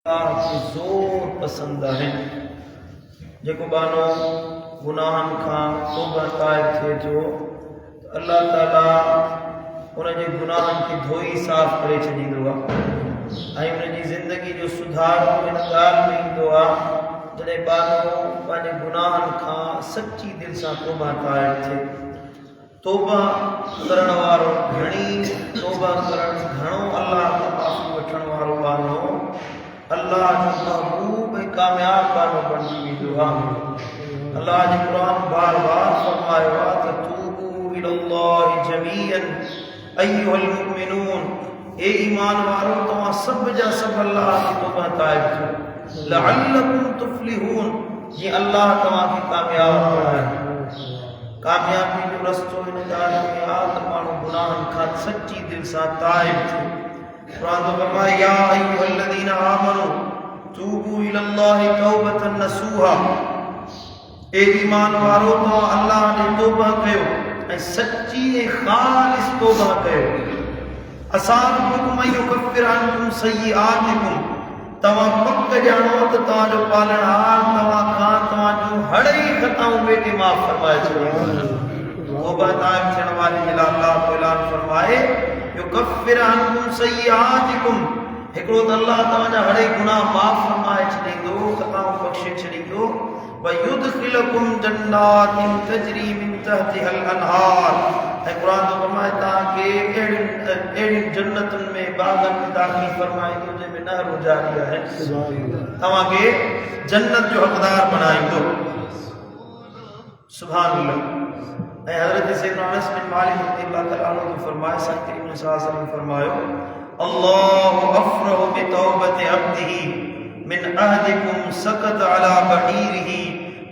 जोर पसंद है जेको बानो गुनाहन खां तौबा ताइब थे जो अल्लाह ताला उन जे गुनाहन खे धोई साफ़ करे छॾींदो आहे ऐं उन जी ज़िंदगी जो सुधार इन ॻाल्हि में ईंदो आहे जॾहिं बानो पंहिंजे गुनाहन खां सची दिलि सां तौबा ताइब थे। तौबा करण वारो घणी तौबा करण घणो अल्लाह खां माफ़ी वठण वारो बानो अल्लाह जो महबूब ऐं कामयाब बानो बणिजी वेंदो आहे। अल्लाह जे क़ुरान बार बार फरमायो आहे त तूबू इलल्लाहि जमीअन अय्युहल मुमिनून, ए ईमान वारो तव्हां सभ जा सभ अल्लाह जी तौबा ताइब थियो लअल्लकुम तुफ्लिहून, जीअं अल्लाह तव्हांखे कामयाब बणाए। कामयाबी जो रस्तो इन ॻाल्हि में आहे त माण्हू गुनाहनि खां सची दिलि सां ताइब थिए। कुरान तो फरमाए या अय्युहल्लज़ीना आमनू तूबू इलल्लाहि तौबतन नसूहा, ए ईमान वारो तो अल्लाह ने तौबा कयो ऐं सच्ची ऐं ख़ालिस तौबा कयो। असाबकुम युकफ्फिर अन्कुम सय्यिआतिकुम, तव्हां पक ॼाणो त तव्हांजो पालनहार तव्हां खां तव्हांजूं हड़ई ख़ताऊं बेटे माफ़ फरमाए छॾींदो। तौबा ताइब थियण वारे जे लाइ अल्लाह को ऐलान फरमाए युकफ्फिर अन्कुम सय्यिआतिकुम, हिकिड़ो त अल्लाह तव्हांजा हड़ई गुनाह माफ़ फरमाए छॾींदो, ख़ताऊं बख़्शे छॾींदो। वयुदखिलकुम जन्नातिन तजरी मिन तहतिहल अनहार, ऐं क़ुरान तो फरमाए तव्हांखे अहिड़ियुनि जन्नतुनि में बाग़नि में दाख़िल फरमाईंदो जंहिंमें नहरूं जारी आहिनि, तव्हांखे जन्नत जो हक़दार बणाईंदो। सुभान अल्लाह। ऐं हज़रत सैयदना अनस बिन मालिक रज़ियल्लाहु तआला अन्हु फरमाए संत इब्न सल्लल्लाहु फरमायो अल्लाहु अफ़रहु बितौबति अब्दिही मिन अहदिकुम सकत अला बहीरिही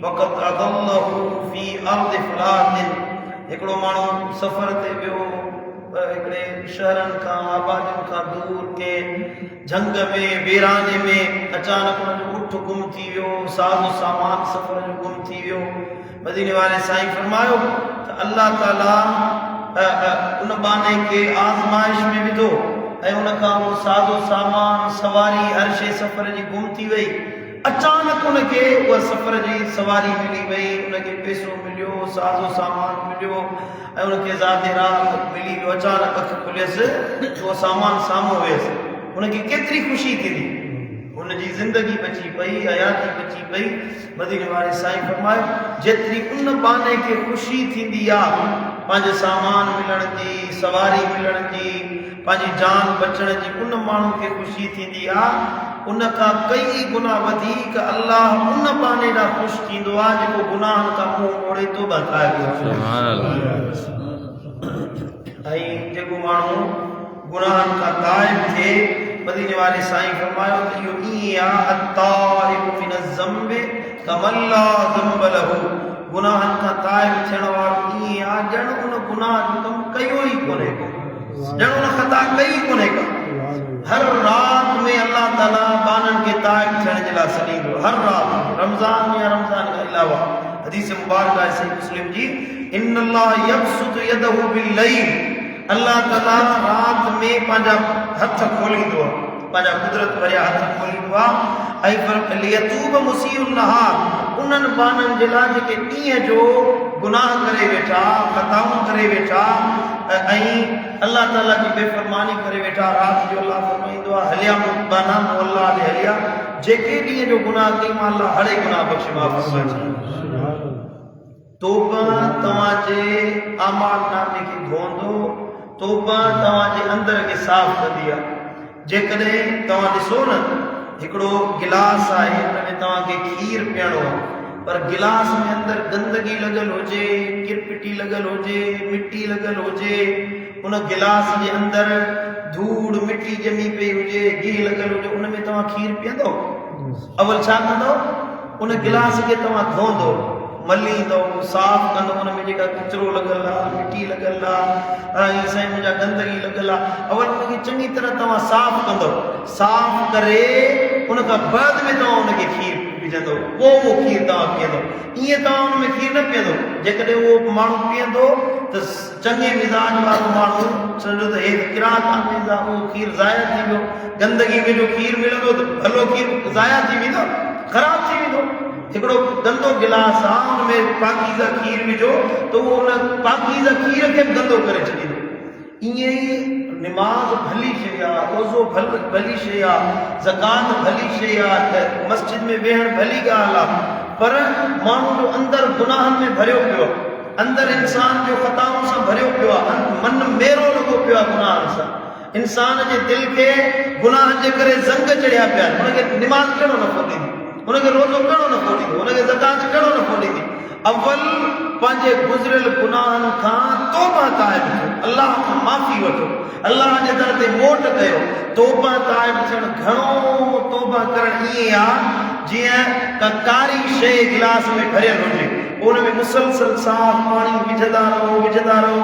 वक़द अदल्लहु फी अर्द फलातिन। हिकिड़ो माण्हू सफ़र ते वियो हिकिड़े शहरनि खां आबादियुनि खां दूर के झंग में वीराने में, अचानक उनजो उठ गुम थी वियो, साज़ो सामान सफ़र जो गुम थी वियो। मदीने वाले साईं फरमायो त अल्लाह ताला उन बाने के आज़माइश में विधो ऐं उन खां उहो साज़ो सामान सवारी हर शइ सफ़र जी गुम थी वई। अचानक उनखे उहा सफ़र जी सवारी मिली वई, उनखे पैसो मिलियो, साज़ो सामान मिलियो ऐं उनखे ज़ाते राह मिली वियो। अचानक अखि खुलियसि, उहो सामान साम्हूं वियसि, उनखे केतिरी ख़ुशी थींदी, उनजी ज़िंदगी बची पई, हयाती बची पई। मदीने वारे साईं फरमायो जेतिरी उन बाने खे ख़ुशी थींदी आहे पंहिंजे सामान मिलण जी, सवारी मिलण जी, पंहिंजी जान बचण जी, उन माण्हू खे ख़ुशी थींदी आहे, उन खां कई गुना वधीक अल्लाह उन बाने ॾांहुं ख़ुशि थींदो आहे जेको गुनाहनि खां मुंहुं मोड़े तौबा ताइब थिए। ऐं जेको माण्हू गुनाहनि खां ताइब थिए, मदीने वाले साईं फरमायो त इहो ईअं आहे अत्ताइबु मिनज़ ज़म्बि कमन ला ज़म्ब लहू, गुनाहनि खां ताइब थियण वारो ईअं आहे ॼण उन गुनाह जो कमु कयो ई कोन्हे को, ॼण उन ख़ता कई कोन्हे का। हर रात में अल्लाह ताला बाननि खे ताइब थियण जे लाइ सॾींदो, हर रात, रमज़ान या रमज़ान खां अलावा। हदीस मुबारक आहे सही मुस्लिम जी, इन्नल्लाह यबसुतु यदहु बिल्लैल, अल्लाह ताला रात में पंहिंजा हथ खोलींदो आहे, पंहिंजा कुदरत भरिया हथ खोलींदो आहे ऐं लियतूब मुसीउन नहार, उन्हनि बाननि जे लाइ जेके ॾींहं जो गुनाह करे वेठा, ख़ताऊं करे वेठा ऐं अल्लाह ताला जी बेफ़रमानी करे वेठा, रात जो अल्लाह फरमाईंदो आहे हलिया बाना मोहल्ला ॾे हलिया, जेके ॾींहं जो गुनाह कई मां अल्लाह हर गुनाह बख़्शे माफ़ फरमाए। तौबा तव्हांजे आमाल नामे खे धोईंदो, तौबा तव्हांजे अंदर खे साफ़ कंदी आहे। जेकॾहिं तव्हां ॾिसो न, हिकिड़ो गिलास आहे, हुन में तव्हांखे खीर पीअणो आहे, पर गिलास में अंदर गंदगी लॻल हुजे, किरपिटी लॻल हुजे, मिटी लॻल हुजे, उन गिलास जे अंदर धूड़ मिटी ॼमी पई हुजे, गिह लॻल हुजे, उन में तव्हां खीर पीअंदो? अवल छा कंदो? उन गिलास खे तव्हां धोईंदो, मलींदो, साफ़ कंदो, उन में जेका किचिरो लॻल आहे, मिटी लॻल आहे, ऐं साईं मुंहिंजा गंदगी लॻल आहे, अवल उनखे चङी तरह तव्हां साफ़ कंदो, साफ़ करे उन खां बाद में तव्हां उनखे खीर विझंदो, पोइ उहो खीर तव्हां पीअंदो। ईअं तव्हां उन में खीर न पीअंदो। जेकॾहिं उहो माण्हू पीअंदो तो चंगे मिजाज वारो माण्हू सम्झो त हे किरात आमेज़ आहे, उहो खीर ज़ाया थी वियो। गंदगी में जो खीर मिलंदो त भलो खीर ज़ाया थी वेंदो, ख़राब थी वेंदो। हिकिड़ो गंदो गिलास आहे, हुन में पाकीज़ा खीर विझो त उहो उन पाकीज़ा खीर खे बि गंदो करे छॾींदो। ईअं ई निमाज़ भली शइ आहे, रोज़ो भली शइ आहे, ज़कात भली शइ आहे, मस्जिद में वेहण भली ॻाल्हि आहे, पर माण्हू जो अंदरि गुनाहनि में भरियो पियो आहे, अंदरि इंसान जो ख़ताउनि सां भरियो पियो आहे, मन मेरो लॻो पियो आहे गुनाहनि सां। इंसान जे दिलि खे गुनाहनि जे करे ज़ंग चढ़िया पिया आहिनि। हुनखे निमाज़ कहिड़ो नफ़ो ॾींदी, हुनखे रोज़ो कहिड़ो नफ़ो ॾींदो, हुनखे ज़कात कहिड़ो नफ़ो ॾींदी। अव्वल पंहिंजे गुज़िरियल गुनाहनि खां तौबा ताइब थियो, अल्लाह खां माफ़ी वठो, अल्लाह जे दर ते मोट कयो। तौबा ताइब थियणु घणो तौबा करणु ईअं आहे जीअं का कारी शइ गिलास में भरियल हुजे, उन में मुसलसल साफ़ पाणी विझंदा रहो, विझंदा रहो,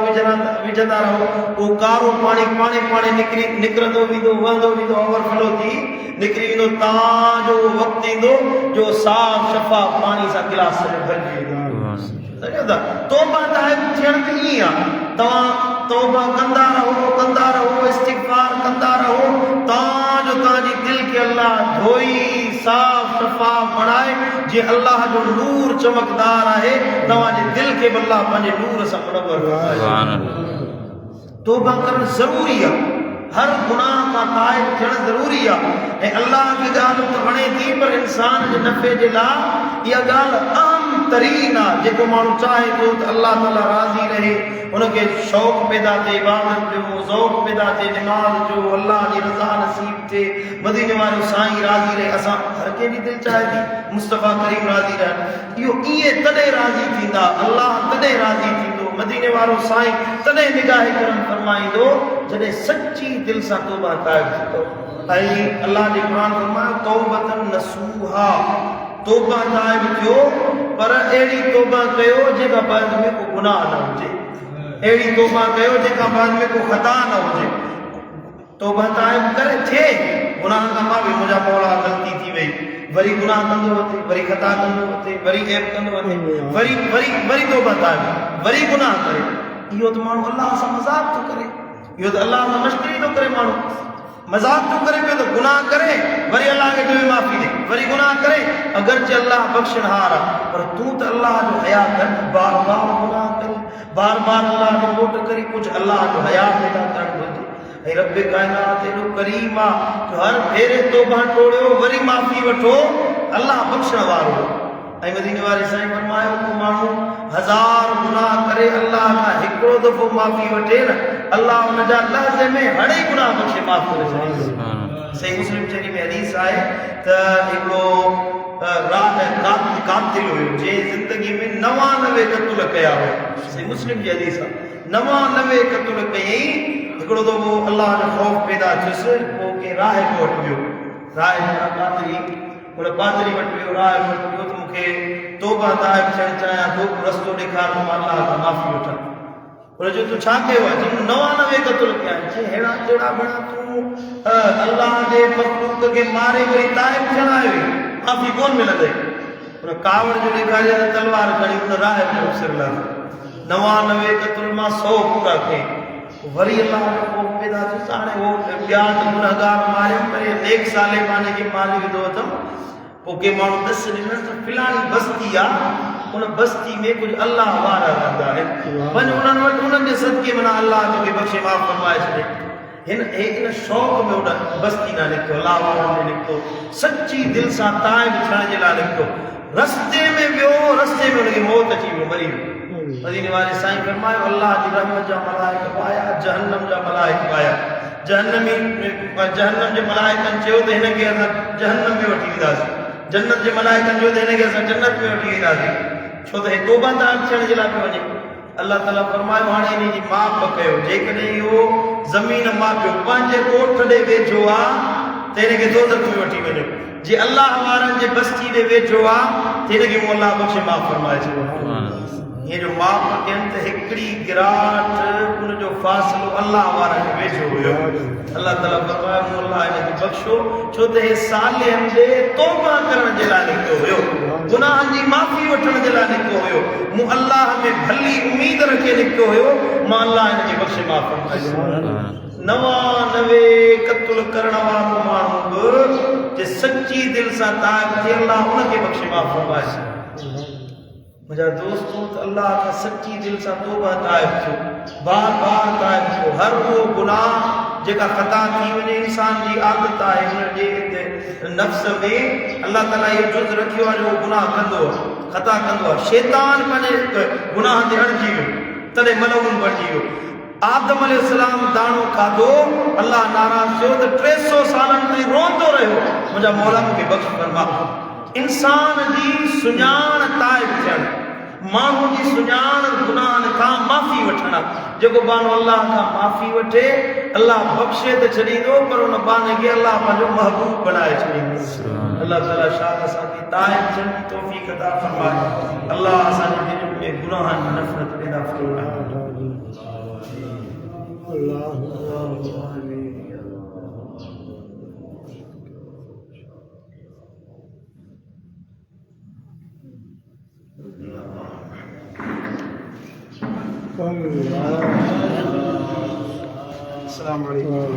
विझंदा रहो, उहो कारो पाणी पाणे निकिरंदो वेंदो, वहंदो वेंदो, ओवरफ्लो थी निकिरी वेंदो। तव्हांजो वक़्तु ईंदो जो साफ़ शफ़ाफ़ पाणी सां गिलास भरिजी वेंदो। तौबा ताइब थियण त ईअं आहे, तव्हां तौबा कंदा रहो, इस्तिग़फ़ार कंदा रहो, तव्हांजो तव्हांजी दिलि खे अल्लाह धोई साफ़ शफ़ाफ़ बणाए। जीअं अल्लाह जो नूर चमकदार आहे, तव्हांजे दिलि खे बि अल्लाह पंहिंजे नूर सां मुनव्वर कराए। तौबा करणु ज़रूरी आहे, हर गुनाह खां ताइब थियणु ज़रूरी आहे। ऐं अल्लाह खे ॻाल्हि त वणे थी, पर इंसान जे नफ़े जे लाइ इहा ॻाल्हि अहम तरीन आहे। जेको माण्हू चाहे थो त अल्लाह ताला राज़ी रहे, उनखे शौक़ पैदा थिए इबादत जो, ज़ौक़ पैदा थिए निमाज़ जो, अल्लाह जी रज़ा नसीब थिए, मदीने वारो साईं राज़ी रहे। असां हर कंहिंजी दिलि चाहे थी मुस्तफ़ा करीम राज़ी रहे। इहो ईअं तॾहिं राज़ी थींदा, अल्लाह तॾहिं राज़ी थींदो, मदीने वारो साईं तॾहिं निगाह करम फरमाईंदो जॾहिं सची दिलि सां तौबा ताइब थींदो। ऐं अल्लाह जे क़ुरान फरमायो तौबतन नसूहा, तौबा ताइब थियो पर अहिड़ी तौबा कयो जेका बाद में को गुनाह न हुजे, अहिड़ी तौबा कयो जेका बाद में को ख़ता न हुजे। तौबा ताइब करे थिए गुनाह खां मां बि मुंहिंजा मौला ग़लती थी वई, वरी गुनाह कंदो वठे, वरी ख़ता कंदो वठे, वरी ऐब कंदो वठे, वरी तौबा ताइब, वरी गुनाह करे। इहो त माण्हू अल्लाह सां मज़ाक थो करे, इहो त अल्लाह सां मश्करी थो करे। माण्हू मज़ाक थो करे पियो त गुनाह करे, वरी अल्लाह खे दिलि माफ़ी ॾे, वरी गुनाह करे, अगरचे अल्लाह बख़्शणहार आहे, पर तूं त अल्लाह जो हया कर, बार बार गुनाह करे, बार बार अल्लाह जो कोट करी, कुझु अल्लाह जो हया पैदा करणु घुरिजे। ऐं रब काइनात एॾो करीम आहे जो हर भेरे तौबा टोड़ियो, वरी माफ़ी वठो, अल्लाह बख़्शण वारो। ऐं मदीने वारे साईं फरमायो को माण्हू 1000 गुनाह करे अल्लाह खां हिकिड़ो दफ़ो माफ़ी वठे न, अल्लाह हुन जा लहज़े में हड़े गुनाह बख़्शे माफ़ करे छॾींदो। सही मुस्लिम शरीफ़ में हदीस आहे त हिकिड़ो कातिल हुयो जंहिं ज़िंदगी में 99 क़त्ल कया हुआ। सही मुस्लिम जी हदीस आहे, 99 क़त्ल कयईं। हिकिड़ो दफ़ो अल्लाह जो ख़ौफ़ पैदा थियुसि, पोइ कंहिं राहिब वटि वियो, उन पादरी वटि वियो, राहिब वटि वियो त मूंखे तौबा ताइब थियणु चाहियां थो, रस्तो ॾेखार त मां अल्लाह खां माफ़ी वठां। उन जो तूं छा कयो आहे? चई 99 क़त्ल कया आहिनि। चई अहिड़ा जहिड़ा बणा तूं अल्लाह जे मख़लूक़ खे मारे वरी ताइब थियण आयो आहीं, माफ़ी कोन मिलंदई। उन कावड़ जो ॾेखारियो त तलवार खणी उन राहिब जो सिर लाथो, 99 क़त्ल मां 100 पूरा कयईं। वरी अल्लाह जो ख़ौफ़ पैदा थियुसि, हाणे उहो ॿिया त गुनहगार मारियो, पर नेक साले माने खे मारे विधो अथमि। पोइ के माण्हू ॾस ॾिनसि त फिलाणी बस्ती आहे, उन बस्ती में कुझु अल्लाह वारा रहंदा आहिनि, वञ उन्हनि वटि, उन्हनि जे सदके माना अल्लाह तोखे बख़्शे माफ़ फरमाए छॾे। हिन शौक़ में उन बस्ती न निकितो, अल्लाह वारनि में निकितो, सची दिलि सां ताइब थियण जे लाइ निकितो। रस्ते में वियो, रस्ते में हुनखे मौत अची वियो, मरी वियो। मदीने वारे साईं फरमायो अल्लाह जी रहमत जा मलाइक आया, जहन्नम जा मलाइक आया। जहन्नम जे मलाइकनि चयो त हिनखे असां जहन्नम में वठी वेंदासीं, जन्नत जे मलाइकनि जो त हिनखे असां जन्नत में वठी वेंदासीं, छो त हे तौबा ताइब थियण जे लाइ पियो वञे। अल्लाह ताला फरमायो हाणे हिन जी माप कयो, जेकॾहिं इहो ज़मीन मापियो पंहिंजे ॻोठ ॾे वेझो आहे त हिनखे दोज़ख में वठी वञो, जे अल्लाह वारनि जे बस्ती ॾे वेझो आहे त हिनखे मूं अल्लाह बख़्शे माफ़ फरमाए छॾियो। ये जो माप कयनि त हिकिड़ी गिराट उन जो फ़ासिलो अल्लाह वारा खे वेझो हुयो। अल्लाह ताला फरमायो मूं अल्लाह हिनखे बख़्शो छो त हे साले हंधि तौबा करण जे लाइ निकितो हुयो, गुनाहनि जी माफ़ी वठण जे लाइ निकितो हुयो। मूं अल्लाह में भली उमीद रखे निकितो हुयो, मां अल्लाह हिनखे बख़्शे माफ़ फरमाईंदुसि। 99 क़त्ल करण वारो माण्हू बि जे सची दिलि सां ताइब थिए अल्लाह उनखे बख़्शे माफ़ फरमाए। मुझा दोस्तों तो अल्लाह का सच्ची दिल से तौबा ताइब थो, बार बार ताइब थो। हर वो गुनाह जेका ख़ता थी वने इंसान जी आदत है उन जे नफ्स में अल्लाह ताला ये जुज़ रखियो है जो गुनाह कंदो ख़ता कंदो है। शैतान पंहिंजे गुनाह ते अड़जी वियो तॾहिं मलऊन बणिजी वियो। आदम अलैहिस्सलाम दाणो खाधो, अल्लाह नाराज़ थियो त 300 सालनि ताईं रोंदो रहियो मुंहिंजा मौला मूंखे बख़्श फरमा। इंसान जी सुञाण ताइब थियण, माण्हू जी सुञाण गुनाहनि खां माफ़ी वठण। जेको बानो अल्लाह खां माफ़ी वठे अल्लाह बख़्शे त छॾींदो, पर उन बाने खे अल्लाह पंहिंजो महबूब बनाए छॾींदो। अल्लाह ताला शाह असांखे ताइब थियण जी तौफ़ीक़ अता फरमाए। अल्लाह असांजे दिलनि में गुनाहनि जी नफ़रत पैदा फरमाए। अस्सलाम वालेकुम।